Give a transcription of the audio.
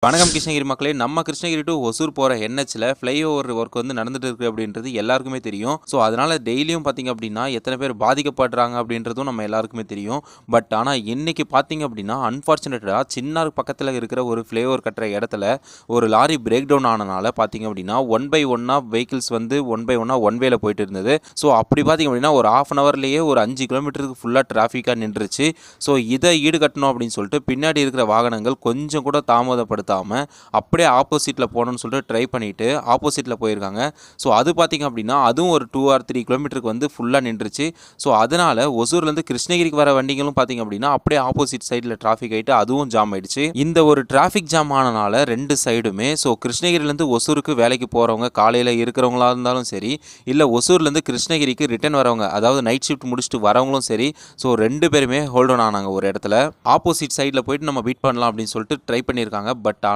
வணக்கம் கிருஷ்ணகிரி மக்களே. நம்ம கிருஷ்ணகிரி டு ஒசூர் போகிற என்ஹெச்சில் ஃப்ளைஓவர் ஒர்க் வந்து நடந்துட்டு இருக்குது அப்படின்றது எல்லாருக்குமே தெரியும். ஸோ அதனால் டெய்லியும் பார்த்திங்க அப்படின்னா எத்தனை பேர் பாதிக்கப்படுறாங்க அப்படின்றதும் நம்ம எல்லாருக்குமே தெரியும். பட் ஆனால் இன்றைக்கி பார்த்திங்க அப்படின்னா அன்ஃபார்ச்சுனேட்டாக சின்னார் பக்கத்தில் இருக்கிற ஒரு ஃப்ளைஓவர் கட்டுற இடத்துல ஒரு லாரி பிரேக் டவுன் ஆனனால பார்த்திங்க அப்படின்னா 1/1 வெஹிக்கிள்ஸ் வந்து 1/1 ஒன் வேல போயிட்டு இருந்தது. ஸோ அப்படி பார்த்திங்க அப்படின்னா ஒரு 1/2 ஹவர்லேயே ஒரு 5 கிலோமீட்டருக்கு ஃபுல்லாக டிராஃபிக்காக நின்றுச்சு. ஸோ இதை ஈடுகட்டணும் அப்படின்னு சொல்லிட்டு பின்னாடி இருக்கிற வாகனங்கள் கொஞ்சம் கூட தாமதப்படுத்த அப்படியே ஆப்போசிட்டில் போகணும்னு சொல்லிட்டு ட்ரை பண்ணிட்டு ஆப்போசிட்டில் போயிருக்காங்க. ஸோ அது பார்த்திங்க அப்படின்னா அதுவும் ஒரு 2 or 3 கிலோமீட்டருக்கு வந்து ஃபுல்லாக நின்றுச்சு. ஸோ அதனால் ஒசூர்லேருந்து கிருஷ்ணகிரிக்கு வர வண்டிகளும் பார்த்திங்க அப்படின்னா அப்படியே ஆப்போசிட் சைடில் டிராஃபிக் ஆகிட்டு அதுவும் ஜாம் ஆயிடுச்சு. இந்த ஒரு டிராஃபிக் ஜாம் ஆனனால ரெண்டு சைடுமே ஸோ கிருஷ்ணகிரிலேருந்து ஒசூருக்கு வேலைக்கு போகிறவங்க காலையில் இருக்கிறவங்களா இருந்தாலும் சரி, இல்லை ஒசூர்லேருந்து கிருஷ்ணகிரிக்கு ரிட்டர்ன் வரவங்க, அதாவது நைட் ஷிஃப்ட் முடிச்சுட்டு வரவங்களும் சரி, ஸோ ரெண்டு பேருமே ஹோல்ட் ஆன் ஆனாங்க. ஒரு இடத்துல ஆப்போசிட் சைடில் போயிட்டு நம்ம பீட் பண்ணலாம் அப்படின்னு சொல்லிட்டு ட்ரை பண்ணியிருக்காங்க. பட்